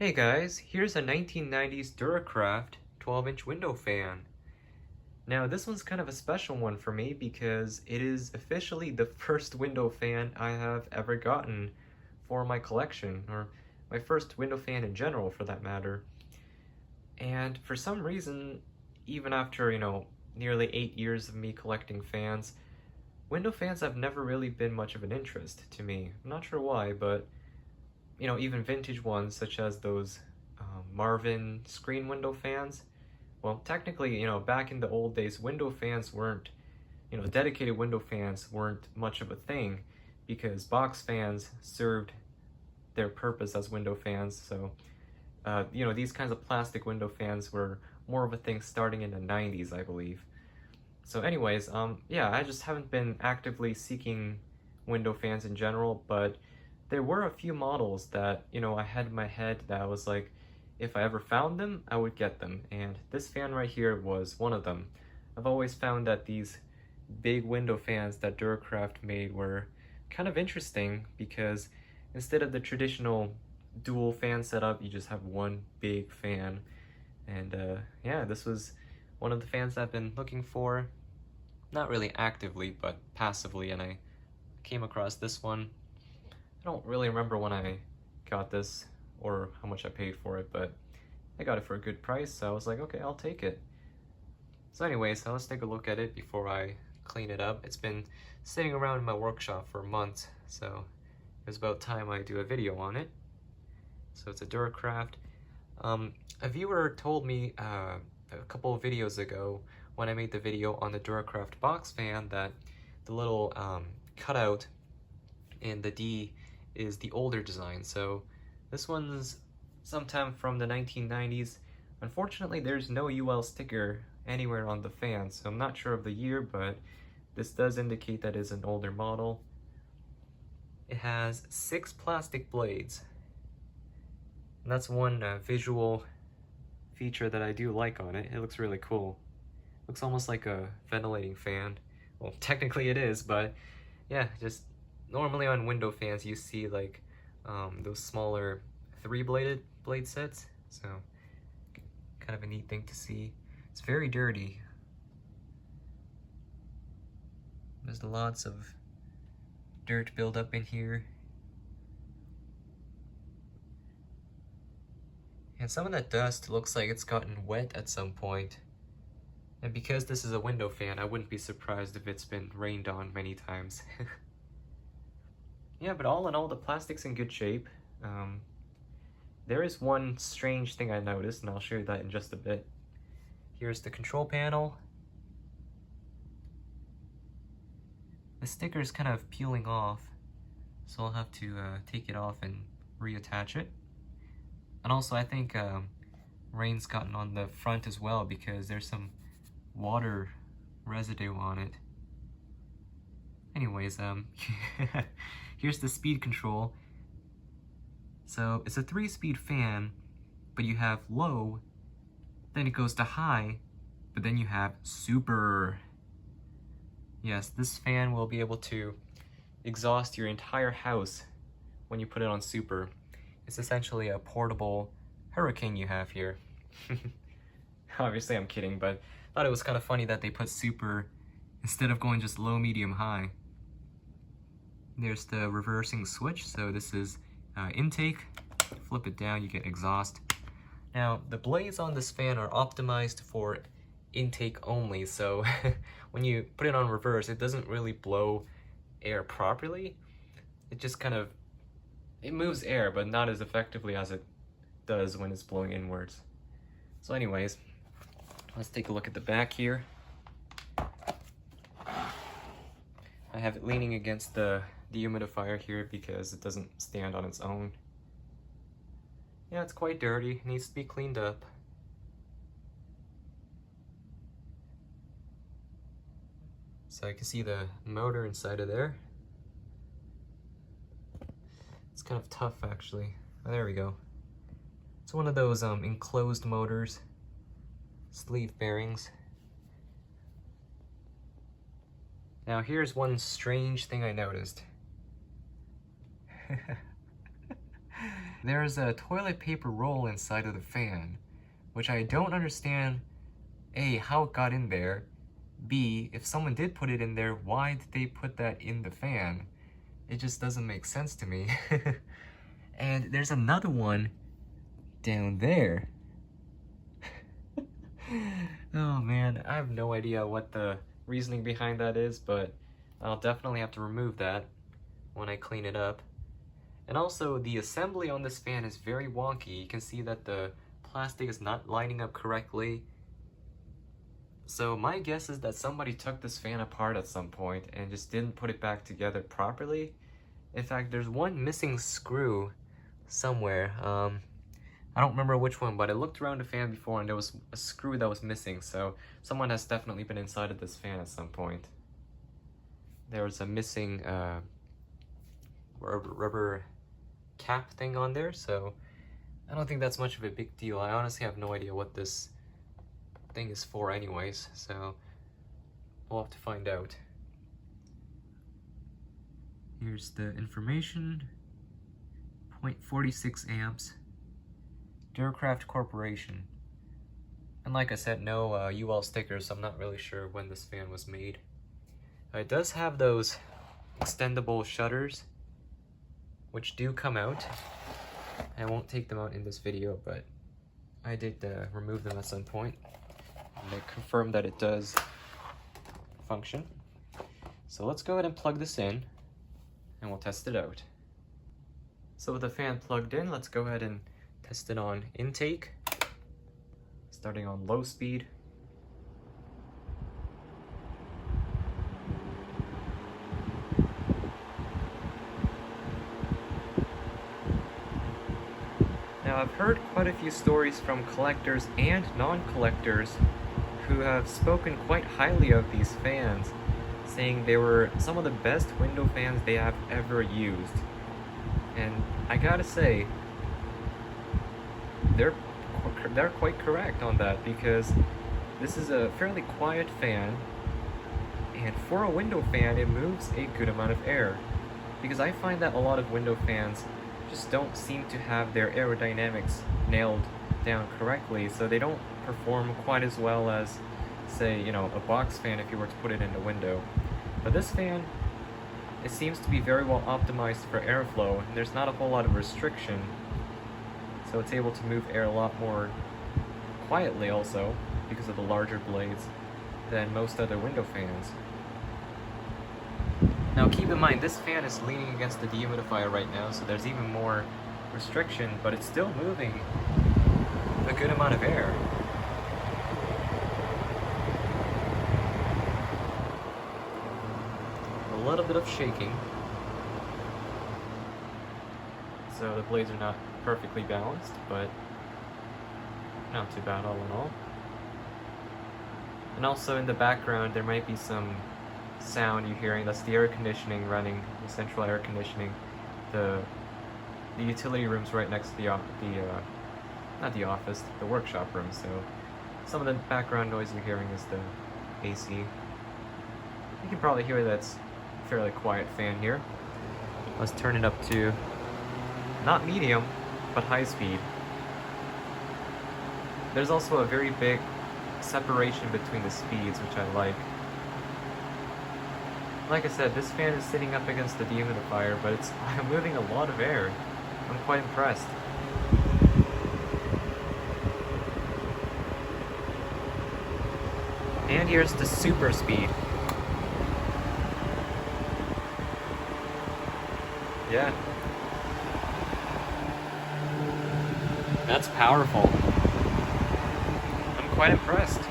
Hey guys, here's a 1990s Duracraft 12-inch window fan. Now this one's kind of a special one for me because it is officially the first window fan I have ever gotten for my collection, or my first window fan in general for that matter. And for some reason, even after, nearly 8 years of me collecting fans, window fans have never really been much of an interest to me. I'm not sure why, but even vintage ones such as those Marvin screen window fans. Well, technically, back in the old days, window fans weren't, dedicated window fans weren't much of a thing because box fans served their purpose as window fans. So, these kinds of plastic window fans were more of a thing starting in the 90s, I believe. So anyways, yeah, I just haven't been actively seeking window fans in general, but there were a few models that, I had in my head that I was like, if I ever found them, I would get them. And this fan right here was one of them. I've always found that these big window fans that Duracraft made were kind of interesting because instead of the traditional dual fan setup, you just have one big fan. And yeah, this was one of the fans I've been looking for, not really actively, but passively, and I came across this one. I don't really remember when I got this or how much I paid for it, but I got it for a good price, so I was like, okay, I'll take it. So anyways, so let's take a look at it before I clean it up. It's been sitting around in my workshop for months, so it was about time I do a video on it. So it's a Duracraft. A viewer told me a couple of videos ago when I made the video on the Duracraft box fan that the little cutout in the D is the older design. So this one's sometime from the 1990s. Unfortunately, there's no UL sticker anywhere on the fan, so I'm not sure of the year, but this does indicate that it's an older model. It has 6 plastic blades. And that's one visual feature that I do like on it. It looks really cool. Looks almost like a ventilating fan. Well, technically it is, but yeah, just normally on window fans you see like those smaller 3-bladed blade sets. So kind of a neat thing to see. It's very dirty. There's lots of dirt buildup in here. And some of that dust looks like it's gotten wet at some point. And because this is a window fan, I wouldn't be surprised if it's been rained on many times. Yeah, but all in all, the plastic's in good shape. There is one strange thing I noticed, and I'll show you that in just a bit. Here's the control panel. The sticker's kind of peeling off, so I'll have to take it off and reattach it. And also, I think rain's gotten on the front as well because there's some water residue on it. Anyways, here's the speed control. So it's a 3-speed fan, but you have low, then it goes to high, but then you have super. Yes, this fan will be able to exhaust your entire house when you put it on super. It's essentially a portable hurricane you have here. Obviously I'm kidding, but I thought it was kind of funny that they put super instead of going just low, medium, high. There's the reversing switch, so this is intake. Flip it down, you get exhaust. Now, the blades on this fan are optimized for intake only, so when you put it on reverse, it doesn't really blow air properly. It just kind of, it moves air, but not as effectively as it does when it's blowing inwards. So anyways, let's take a look at the back here. I have it leaning against the dehumidifier here because it doesn't stand on its own. Yeah, it's quite dirty, it needs to be cleaned up. So I can see the motor inside of there. It's kind of tough actually. Oh, there we go. It's one of those enclosed motors, sleeve bearings. Now here's one strange thing I noticed. There's a toilet paper roll inside of the fan, which I don't understand, A, how it got in there, B, if someone did put it in there, why did they put that in the fan? It just doesn't make sense to me. And there's another one down there. Oh man, I have no idea what the reasoning behind that is, but I'll definitely have to remove that when I clean it up. And also, the assembly on this fan is very wonky. You can see that the plastic is not lining up correctly. So my guess is that somebody took this fan apart at some point and just didn't put it back together properly. In fact, there's one missing screw somewhere. I don't remember which one, but I looked around the fan before and there was a screw that was missing, so someone has definitely been inside of this fan at some point. There was a missing rubber cap thing on there, so I don't think that's much of a big deal. I honestly have no idea what this thing is for anyways, so we'll have to find out. Here's the information. 0.46 amps. Duracraft Corporation. And like I said, no UL stickers, so I'm not really sure when this fan was made. It does have those extendable shutters, which do come out. I won't take them out in this video, but I did remove them at some point. And I confirmed that it does function. So let's go ahead and plug this in, and we'll test it out. So with the fan plugged in, let's go ahead and test it on intake, starting on low speed. Now I've heard quite a few stories from collectors and non-collectors who have spoken quite highly of these fans, saying they were some of the best window fans they have ever used. And I gotta say, they're quite correct on that, because this is a fairly quiet fan, and for a window fan it moves a good amount of air, because I find that a lot of window fans just don't seem to have their aerodynamics nailed down correctly, so they don't perform quite as well as, say, you know, a box fan if you were to put it in a window. But this fan, it seems to be very well optimized for airflow, and there's not a whole lot of restriction, so it's able to move air a lot more quietly also, because of the larger blades, than most other window fans. Now keep in mind, this fan is leaning against the dehumidifier right now, so there's even more restriction, but it's still moving a good amount of air. A little bit of shaking, so the blades are not perfectly balanced, but not too bad all in all. And also in the background there might be some sound you're hearing. That's the air conditioning running, the central air conditioning. The utility room's right next to the workshop room, so some of the background noise you're hearing is the AC. You can probably hear that's a fairly quiet fan here. Let's turn it up to not medium, but high speed. There's also a very big separation between the speeds, which I like. Like I said, this fan is sitting up against the dehumidifier, but it's moving a lot of air. I'm quite impressed. And here's the super speed. Yeah. That's powerful. I'm quite impressed.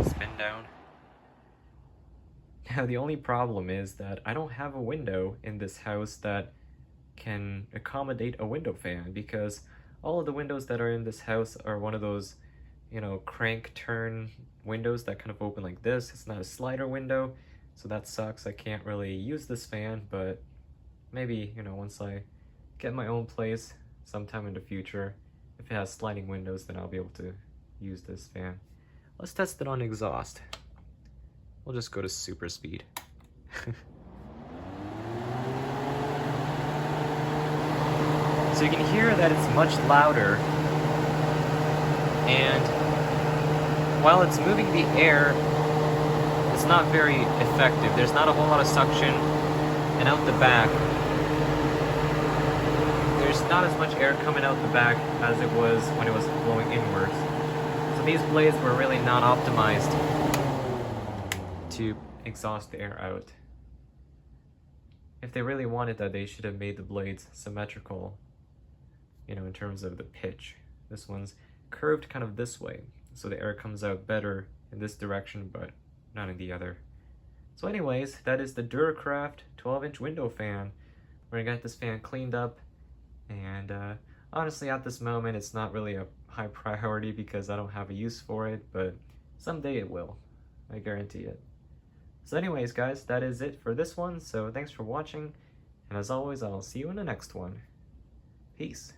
Spin down. Now the only problem is that I don't have a window in this house that can accommodate a window fan, because all of the windows that are in this house are one of those, you know, crank turn windows that kind of open like this. It's not a slider window, so that sucks. I can't really use this fan, but maybe, you know, once I get my own place sometime in the future, if it has sliding windows, then I'll be able to use this fan. Let's test it on exhaust. We'll just go to super speed. So you can hear that it's much louder, and while it's moving the air, it's not very effective. There's not a whole lot of suction, and out the back, there's not as much air coming out the back as it was when it was blowing inwards. So these blades were really not optimized to exhaust the air out. If they really wanted that, they should have made the blades symmetrical, you know, in terms of the pitch. This one's curved kind of this way, so the air comes out better in this direction, but not in the other. So anyways, that is the Duracraft 12-inch window fan. We're gonna get this fan cleaned up, and honestly at this moment it's not really a high priority because I don't have a use for it, but someday it will. I guarantee it. So anyways guys, that is it for this one, so thanks for watching, and as always I'll see you in the next one. Peace.